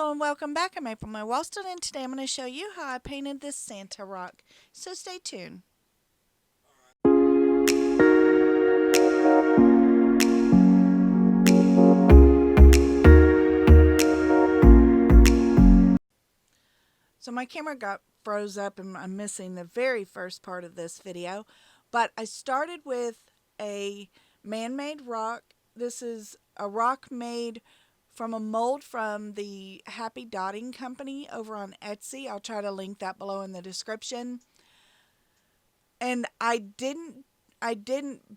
Hello and welcome back. I'm AprilMayFineArt, and today I'm going to show you how I painted this Santa rock. So stay tuned. So my camera got froze up and I'm missing the very first part of this video. But I started with a man-made rock. This is a rock made from a mold from the Happy Dotting Company over on Etsy. I'll try to link that below in the description. And I didn't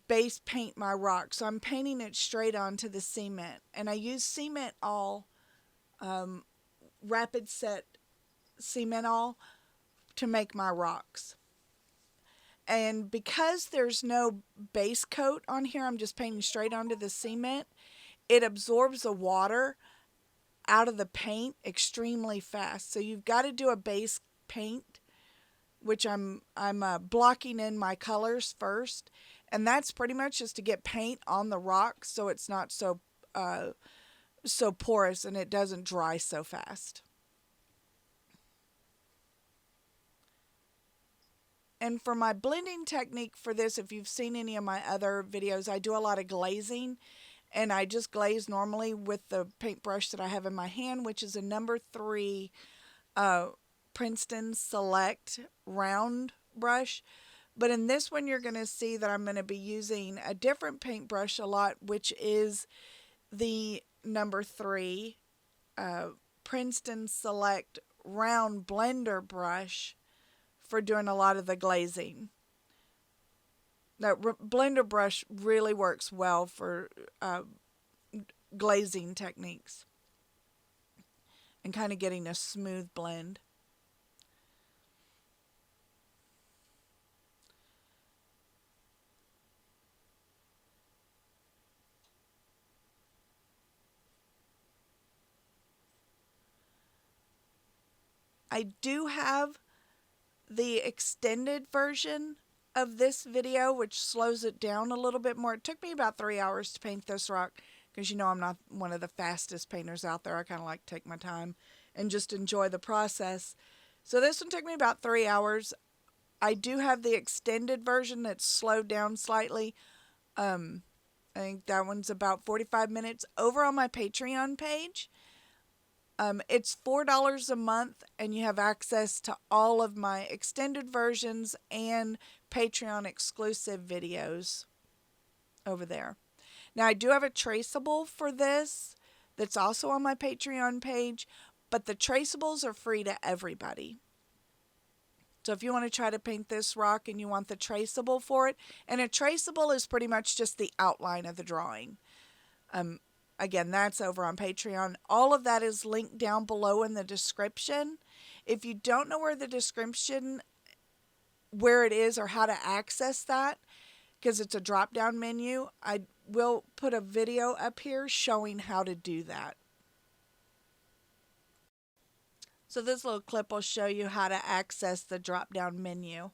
base paint my rock, so I'm painting it straight onto the cement. And I use cement all, rapid set cement all to make my rocks. And because there's no base coat on here, I'm just painting straight onto the cement. It absorbs the water out of the paint extremely fast. So you've got to do a base paint, which I'm blocking in my colors first, and that's pretty much just to get paint on the rock so it's not so porous and it doesn't dry so fast. And for my blending technique for this, if you've seen any of my other videos, I do a lot of glazing, and I just glaze normally with the paintbrush that I have in my hand, which is a number 3 Princeton Select round brush. But in this one, you're going to see that I'm going to be using a different paintbrush a lot, which is the number 3 Princeton Select round blender brush for doing a lot of the glazing. That blender brush really works well for glazing techniques and kind of getting a smooth blend. I do have the extended version of this video, which slows it down a little bit more. It took me about 3 hours to paint this rock because, you know, I'm not one of the fastest painters out there. I kind of like to take my time and just enjoy the process. So this one took me about 3 hours. I do have the extended version that's slowed down slightly. I think that one's about 45 minutes over on my Patreon page. It's $4 a month, and you have access to all of my extended versions and Patreon exclusive videos over there. Now, I do have a traceable for this that's also on my Patreon page, but the traceables are free to everybody. So if you want to try to paint this rock and you want the traceable for it, and a traceable is pretty much just the outline of the drawing. Again, that's over on Patreon. All of that is linked down below in the description. If you don't know where the description, where it is or how to access that, because it's a drop-down menu, I will put a video up here showing how to do that. So this little clip will show you how to access the drop-down menu.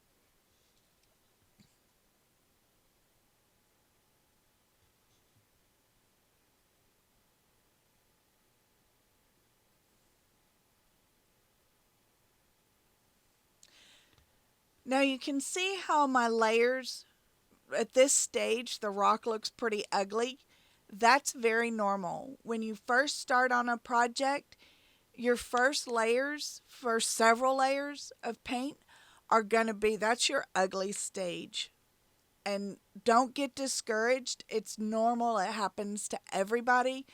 Now you can see how my layers, at this stage, the rock looks pretty ugly. That's very normal. When you first start on a project, your first several layers of paint are going to be, that's your ugly stage. And don't get discouraged. It's normal. It happens to everybody.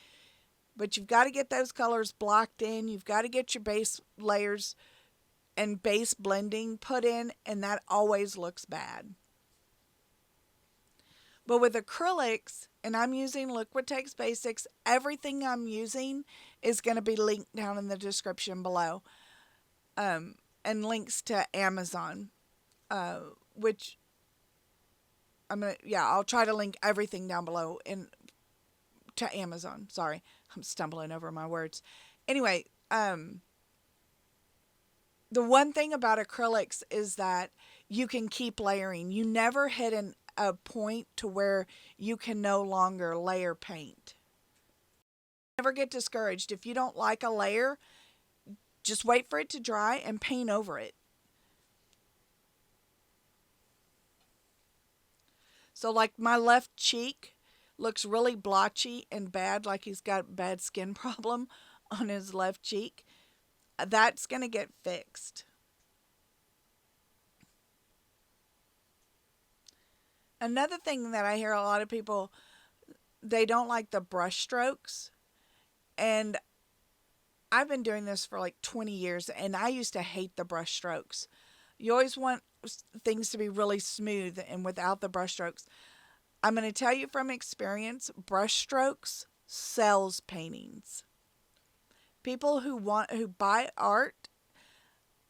But you've got to get those colors blocked in. You've got to get your base layers and base blending put in, and that always looks bad. But with acrylics, and I'm using Liquitex Basics, everything I'm using is going to be linked down in the description below. And links to Amazon, which I'll try to link everything down below to Amazon. Sorry, I'm stumbling over my words. Anyway, the one thing about acrylics is that you can keep layering. You never hit a point to where you can no longer layer paint. Never get discouraged. If you don't like a layer, Just wait for it to dry and paint over it. So like my left cheek looks really blotchy and bad, like he's got bad skin problem on his left cheek. That's going to get fixed. Another thing that I hear a lot of people, they don't like the brush strokes. And I've been doing this for like 20 years and I used to hate the brush strokes. You always want things to be really smooth and without the brush strokes. I'm going to tell you from experience, brush strokes sells paintings. People who buy art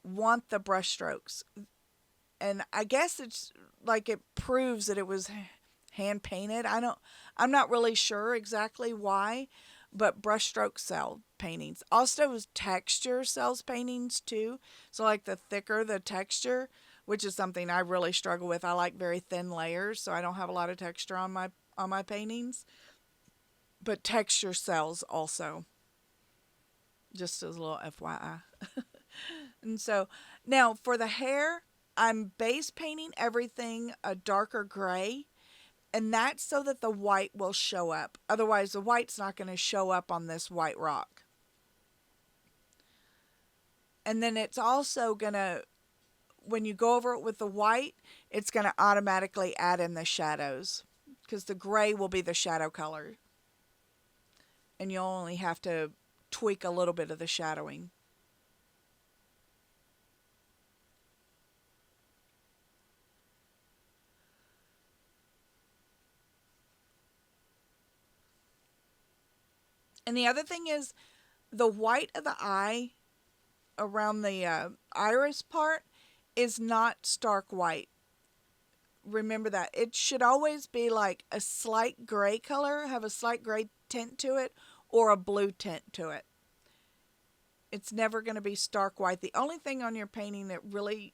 want the brush strokes. And I guess it's like it proves that it was hand painted. I'm not really sure exactly why, but brushstrokes sell paintings. Also, texture sells paintings too. So like the thicker the texture, which is something I really struggle with. I like very thin layers, so I don't have a lot of texture on my paintings. But texture sells also. Just as a little FYI. And so now for the hair, I'm base painting everything a darker gray, and that's so that the white will show up. Otherwise, the white's not going to show up on this white rock. And then it's also going to, when you go over it with the white, it's going to automatically add in the shadows because the gray will be the shadow color. And you'll only have to tweak a little bit of the shadowing. And the other thing is the white of the eye around the iris part is not stark white. Remember that. It should always be like a slight gray color, have a slight gray tint to it, or a blue tint to it. It's never going to be stark white. The only thing on your painting that really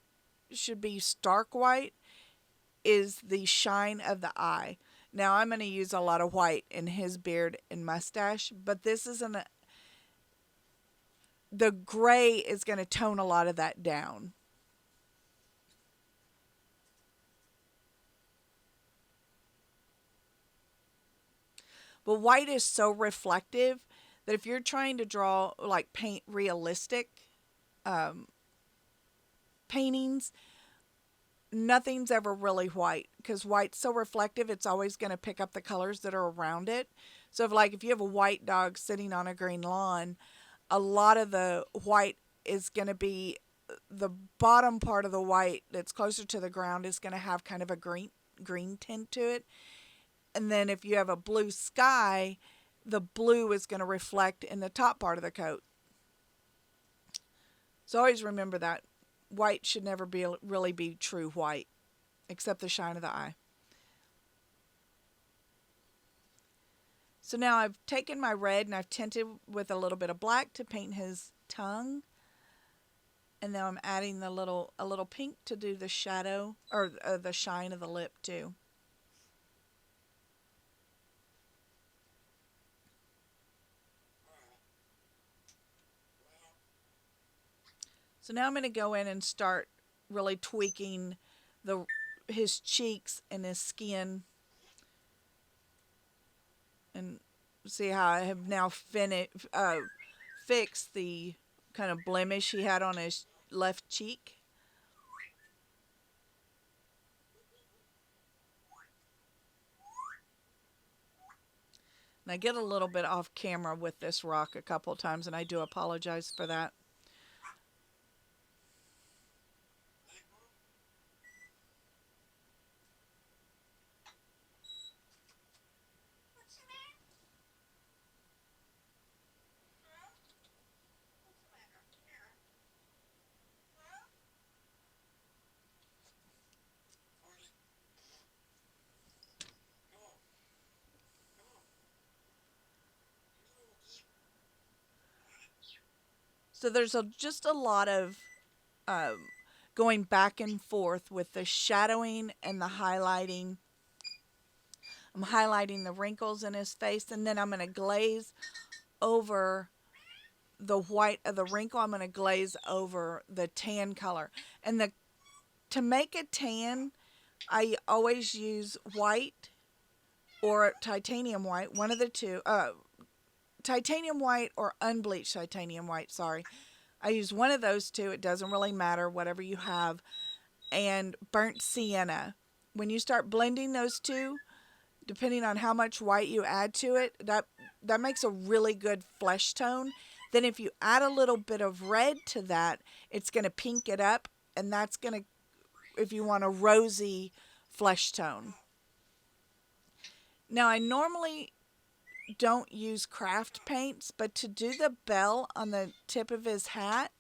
should be stark white is the shine of the eye. Now I'm going to use a lot of white in his beard and mustache, but this isn't the gray is going to tone a lot of that down. But white is so reflective that if you're trying to draw, like paint realistic paintings, nothing's ever really white because white's so reflective, it's always going to pick up the colors that are around it. So if you have a white dog sitting on a green lawn, a lot of the white is going to be the bottom part of the white that's closer to the ground is going to have kind of a green tint to it. And then if you have a blue sky, the blue is going to reflect in the top part of the coat. So always remember that white should never really be true white, except the shine of the eye. So now I've taken my red and I've tinted with a little bit of black to paint his tongue. And now I'm adding a little pink to do the shadow or the shine of the lip too. So now I'm going to go in and start really tweaking his cheeks and his skin. And see how I have now fixed the kind of blemish he had on his left cheek. And I get a little bit off camera with this rock a couple of times, and I do apologize for that. So there's just a lot of going back and forth with the shadowing and the highlighting. I'm highlighting the wrinkles in his face, and then I'm going to glaze over the white of the wrinkle, I'm going to glaze over the tan color. And to make a tan, I always use white or titanium white, one of the two. Titanium white or unbleached titanium white, sorry. I use one of those two. It doesn't really matter, whatever you have. And burnt sienna. When you start blending those two, depending on how much white you add to it, that makes a really good flesh tone. Then if you add a little bit of red to that, it's going to pink it up, and that's going to, if you want a rosy flesh tone. Now, I normally don't use craft paints, but to do the bell on the tip of his hat,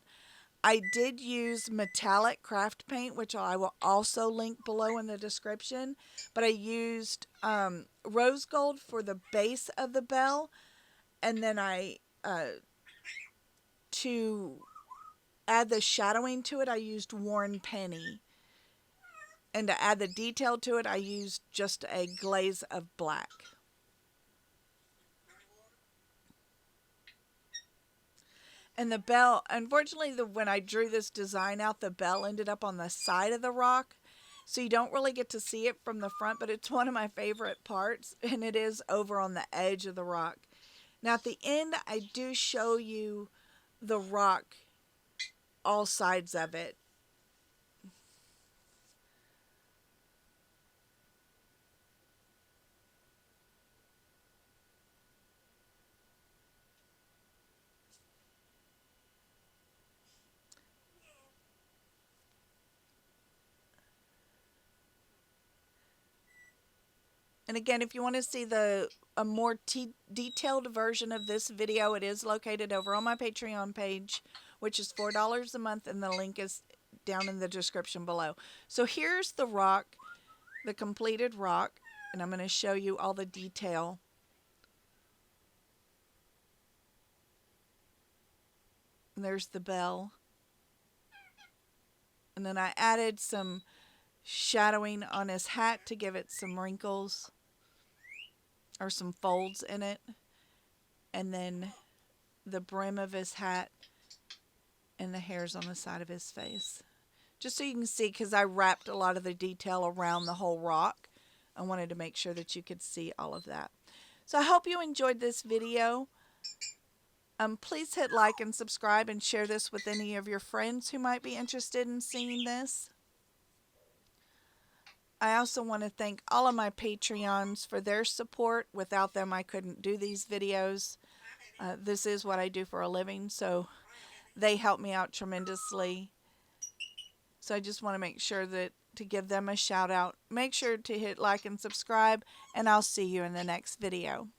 I did use metallic craft paint, which I will also link below in the description. But I used rose gold for the base of the bell, and then to add the shadowing to it, I used worn penny. And to add the detail to it, I used just a glaze of black. And the bell, unfortunately, when I drew this design out, the bell ended up on the side of the rock. So you don't really get to see it from the front, but it's one of my favorite parts. And it is over on the edge of the rock. Now at the end, I do show you the rock, all sides of it. And again, if you want to see a more detailed version of this video, it is located over on my Patreon page, which is $4 a month, and the link is down in the description below. So here's the rock, the completed rock, and I'm going to show you all the detail. And there's the bell. And then I added some shadowing on his hat to give it some wrinkles or some folds in it. And then the brim of his hat and the hairs on the side of his face. Just so you can see, because I wrapped a lot of the detail around the whole rock. I wanted to make sure that you could see all of that. So I hope you enjoyed this video. Please hit like and subscribe and share this with any of your friends who might be interested in seeing this. I also want to thank all of my Patreons for their support. Without them, I couldn't do these videos. This is what I do for a living, so they help me out tremendously. So I just want to make sure that to give them a shout out. Make sure to hit like and subscribe, and I'll see you in the next video.